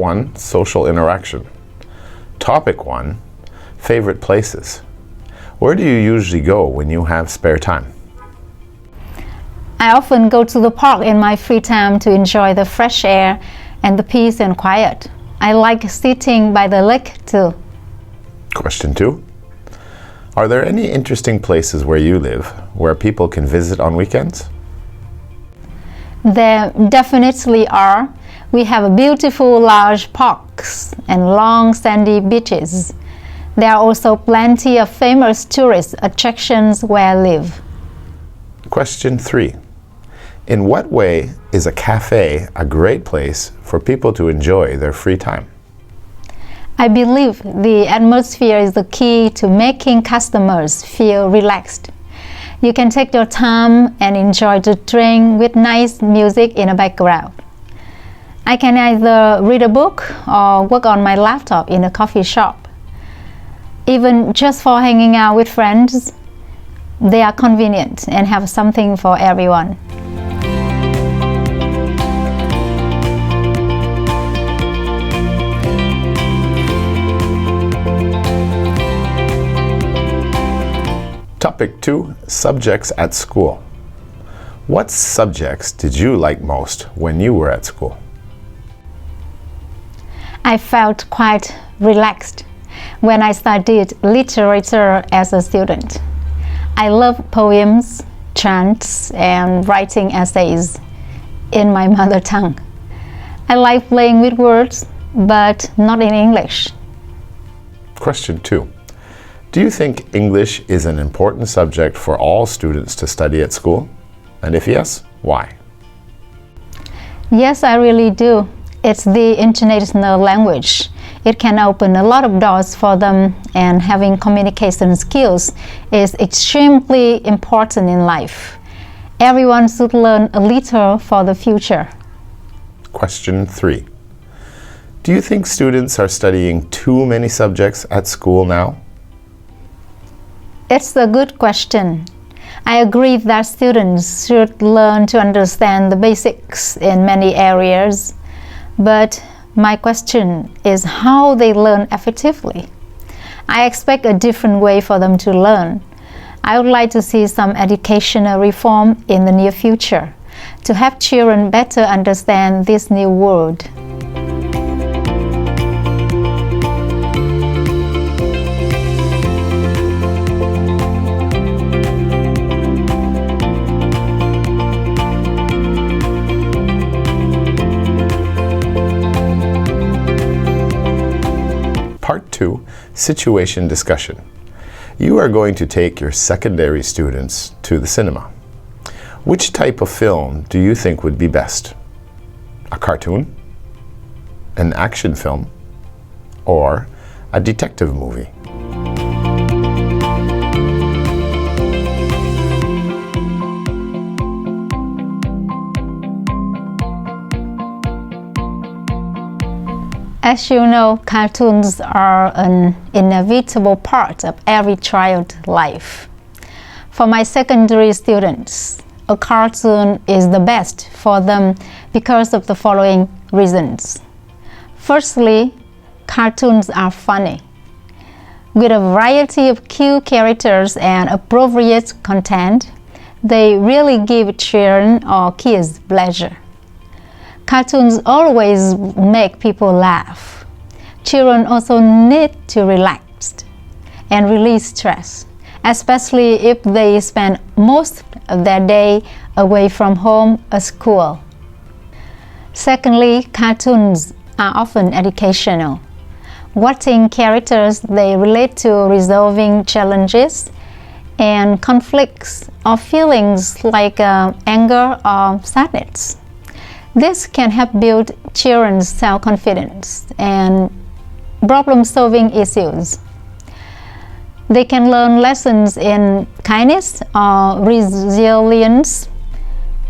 1, social interaction. Topic 1, favorite places. Where do you usually go when you have spare time? I often go to the park in my free time to enjoy the fresh air and the peace and quiet. I like sitting by the lake too. Question 2. Are there any interesting places where you live where people can visit on weekends? There definitely are. We have beautiful large parks and long sandy beaches. There are also plenty of famous tourist attractions where I live. Question 3. In what way is a café a great place for people to enjoy their free time? I believe the atmosphere is the key to making customers feel relaxed. You can take your time and enjoy the drink with nice music in the background. I can either read a book or work on my laptop in a coffee shop. Even just for hanging out with friends, they are convenient and have something for everyone. Topic 2, subjects at school. What subjects did you like most when you were at school? I felt quite relaxed when I studied literature as a student. I love poems, chants, and writing essays in my mother tongue. I like playing with words, but not in English. Question 2. Do you think English is an important subject for all students to study at school? And if yes, why? Yes, I really do. It's the international language. It can open a lot of doors for them, and having communication skills is extremely important in life. Everyone should learn a little for the future. Question 3. Do you think students are studying too many subjects at school now? It's a good question. I agree that students should learn to understand the basics in many areas, but my question is how they learn effectively. I expect a different way for them to learn. I would like to see some educational reform in the near future to help children better understand this new world. Part 2, situation discussion. You are going to take your secondary students to the cinema. Which type of film do you think would be best? A cartoon? An action film? Or a detective movie? As you know, cartoons are an inevitable part of every child's life. For my secondary students, a cartoon is the best for them because of the following reasons. Firstly, cartoons are funny. With a variety of cute characters and appropriate content, they really give children or kids pleasure. Cartoons always make people laugh. Children also need to relax and release stress, especially if they spend most of their day away from home or school. Secondly, cartoons are often educational. Watching characters, they relate to resolving challenges and conflicts or feelings like anger or sadness. This can help build children's self-confidence and problem-solving issues. They can learn lessons in kindness or resilience,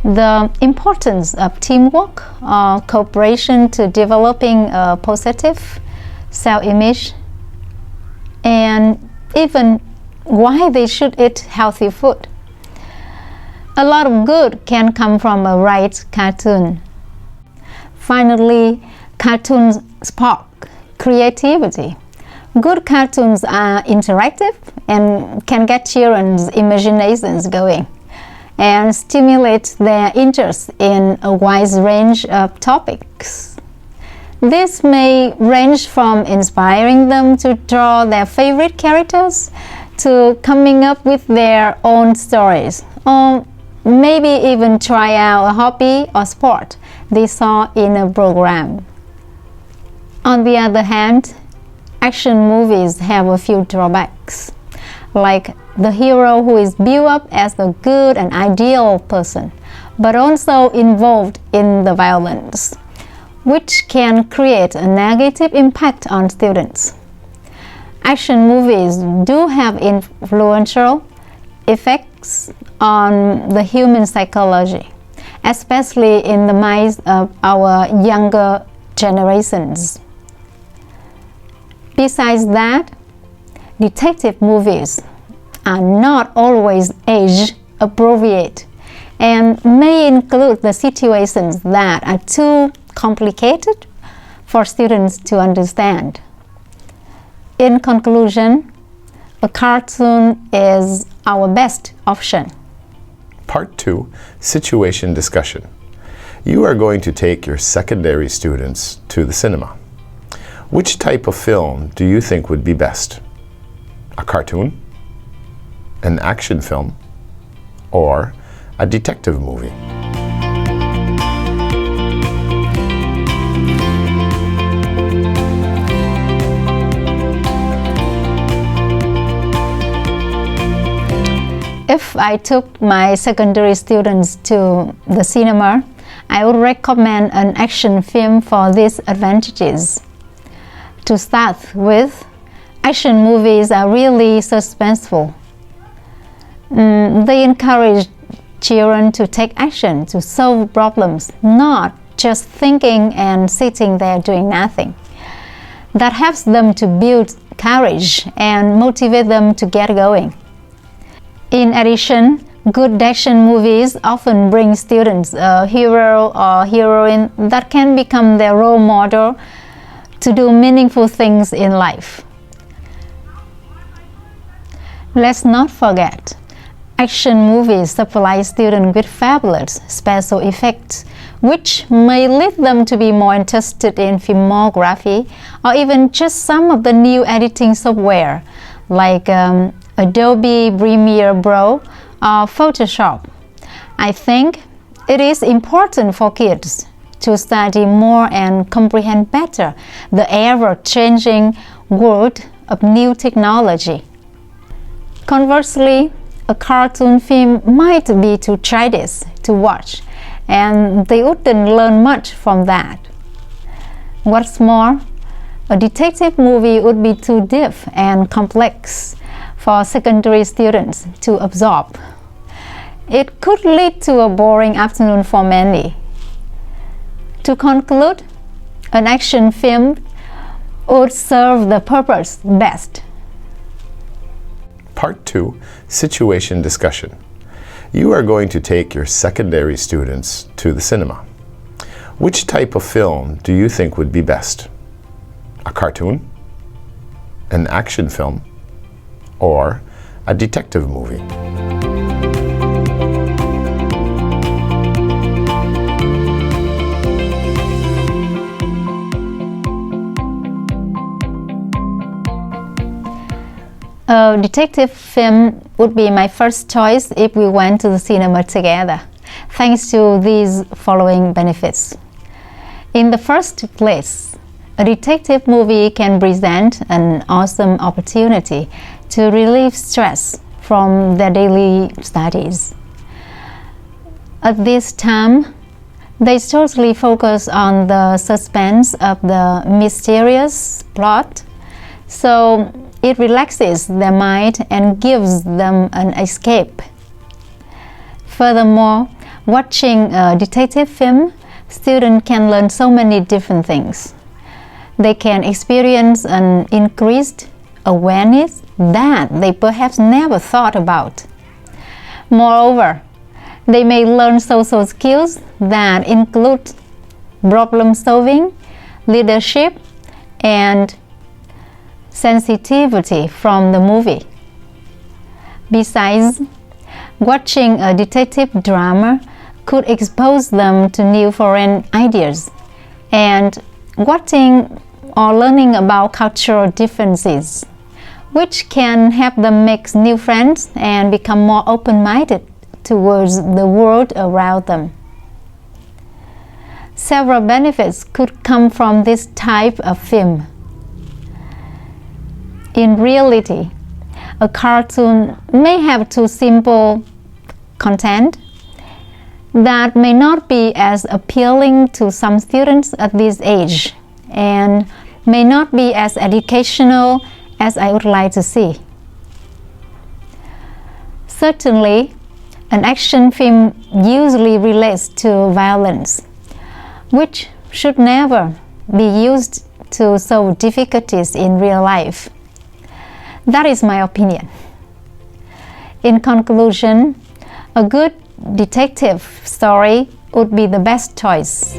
the importance of teamwork or cooperation to developing a positive self-image, and even why they should eat healthy food. A lot of good can come from a right cartoon. Finally, cartoons spark creativity. Good cartoons are interactive and can get children's imaginations going and stimulate their interest in a wide range of topics. This may range from inspiring them to draw their favorite characters to coming up with their own stories, or maybe even try out a hobby or sport they saw in a program. On the other hand, action movies have a few drawbacks, like the hero who is built up as a good and ideal person, but also involved in the violence, which can create a negative impact on students. Action movies do have influential effects on the human psychology, especially in the minds of our younger generations. Besides that, detective movies are not always age appropriate and may include the situations that are too complicated for students to understand. In conclusion, a cartoon is our best option. Part 2, Situation Discussion. You are going to take your secondary students to the cinema. Which type of film do you think would be best? A cartoon, an action film, or a detective movie? If I took my secondary students to the cinema, I would recommend an action film for these advantages. To start with, action movies are really suspenseful. They encourage children to take action to solve problems, not just thinking and sitting there doing nothing. That helps them to build courage and motivate them to get going. In addition, good action movies often bring students a hero or heroine that can become their role model to do meaningful things in life. Let's not forget, action movies supply students with fabulous special effects, which may lead them to be more interested in filmography or even just some of the new editing software like Adobe Premiere Pro or Photoshop. I think it is important for kids to study more and comprehend better the ever-changing world of new technology. Conversely, a cartoon film might be too childish to watch, and they wouldn't learn much from that. What's more, a detective movie would be too deep and complex for secondary students to absorb. It could lead to a boring afternoon for many. To conclude, an action film would serve the purpose best. Part 2, Situation Discussion. You are going to take your secondary students to the cinema. Which type of film do you think would be best? A cartoon, an action film, or a detective movie? A detective film would be my first choice if we went to the cinema together, thanks to these following benefits. In the first place, a detective movie can present an awesome opportunity to relieve stress from their daily studies. At this time, they totally focus on the suspense of the mysterious plot, so it relaxes their mind and gives them an escape. Furthermore, watching a detective film, students can learn so many different things. They can experience an increased awareness that they perhaps never thought about. Moreover, they may learn social skills that include problem solving, leadership, and sensitivity from the movie. Besides, watching a detective drama could expose them to new foreign ideas, and watching or learning about cultural differences, which can help them make new friends and become more open-minded towards the world around them. Several benefits could come from this type of film. In reality, a cartoon may have too simple content that may not be as appealing to some students at this age and may not be as educational as I would like to see. Certainly, an action film usually relates to violence, which should never be used to solve difficulties in real life. That is my opinion. In conclusion, a good detective story would be the best choice.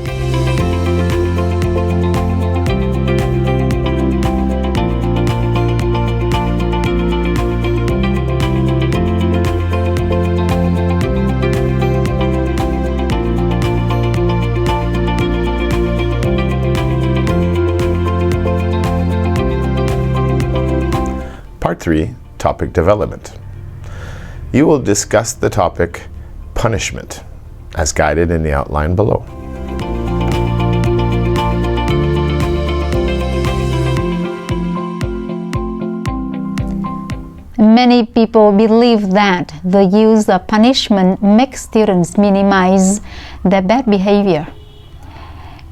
Part 3, Topic Development. You will discuss the topic punishment, as guided in the outline below. Many people believe that the use of punishment makes students minimize their bad behavior.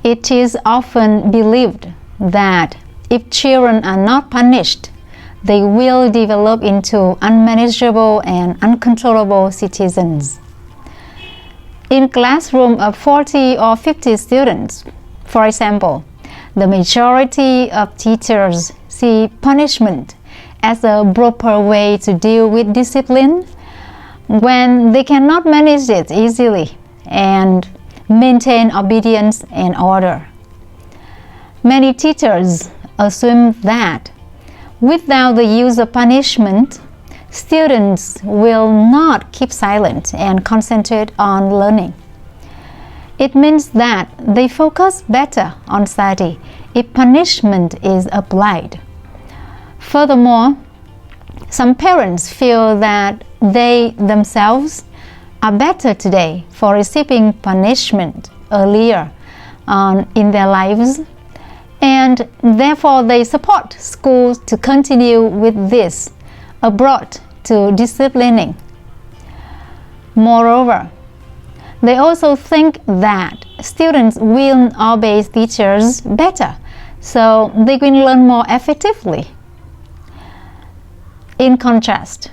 It is often believed that if children are not punished, they will develop into unmanageable and uncontrollable citizens. In a classroom of 40 or 50 students, for example, the majority of teachers see punishment as a proper way to deal with discipline when they cannot manage it easily and maintain obedience and order. Many teachers assume that without the use of punishment, students will not keep silent and concentrate on learning. It means that they focus better on study if punishment is applied. Furthermore, some parents feel that they themselves are better today for receiving punishment earlier on in their lives, and therefore they support schools to continue with this abroad to disciplining. Moreover, they also think that students will obey teachers better, so they will learn more effectively. In contrast,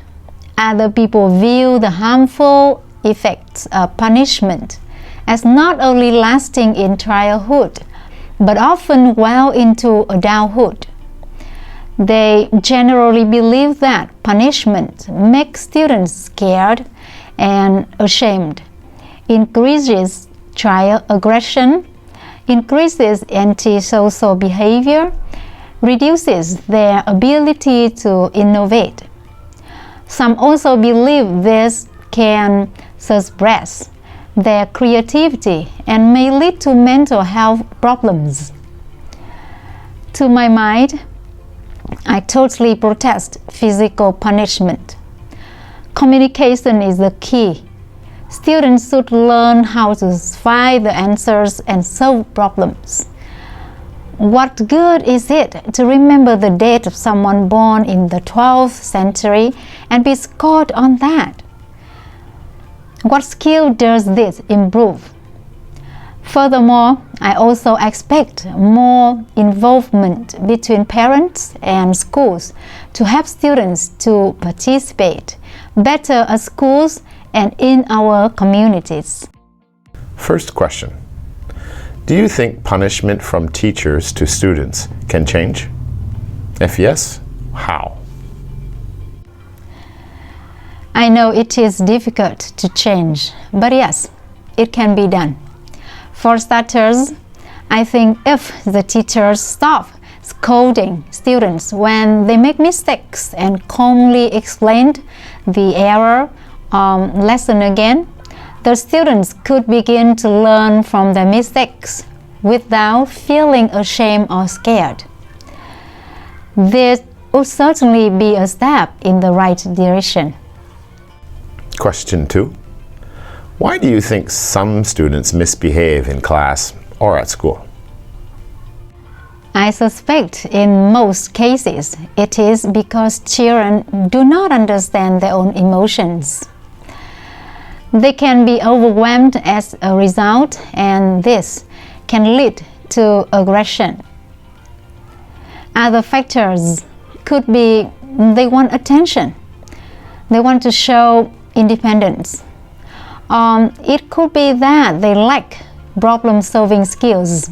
other people view the harmful effects of punishment as not only lasting in childhood, but often well into adulthood. They generally believe that punishment makes students scared and ashamed, increases child aggression, increases antisocial behavior, reduces their ability to innovate. Some also believe this can suppress their creativity and may lead to mental health problems. To my mind, I totally protest physical punishment. Communication is the key. Students should learn how to find the answers and solve problems. What good is it to remember the date of someone born in the 12th century and be scored on that? What skill does this improve? Furthermore, I also expect more involvement between parents and schools to help students to participate better at schools and in our communities. First question. Do you think punishment from teachers to students can change? If yes, how? I know it is difficult to change, but yes, it can be done. For starters, I think if the teachers stop scolding students when they make mistakes and calmly explained the error lesson again, the students could begin to learn from their mistakes without feeling ashamed or scared. This would certainly be a step in the right direction. Question 2. Why do you think some students misbehave in class or at school? I suspect in most cases it is because children do not understand their own emotions. They can be overwhelmed as a result, and this can lead to aggression. Other factors could be they want attention. They want to show independence. It could be that they lack problem-solving skills.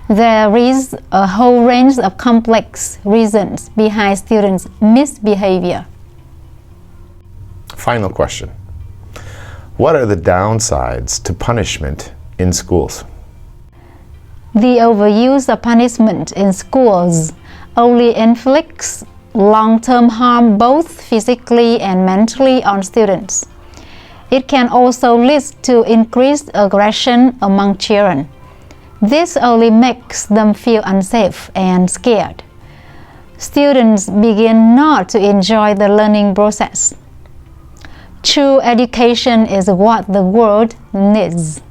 There is a whole range of complex reasons behind students' misbehavior. Final question. What are the downsides to punishment in schools? The overuse of punishment in schools only inflicts long-term harm both physically and mentally on students. It can also lead to increased aggression among children. This only makes them feel unsafe and scared. Students begin not to enjoy the learning process. True education is what the world needs.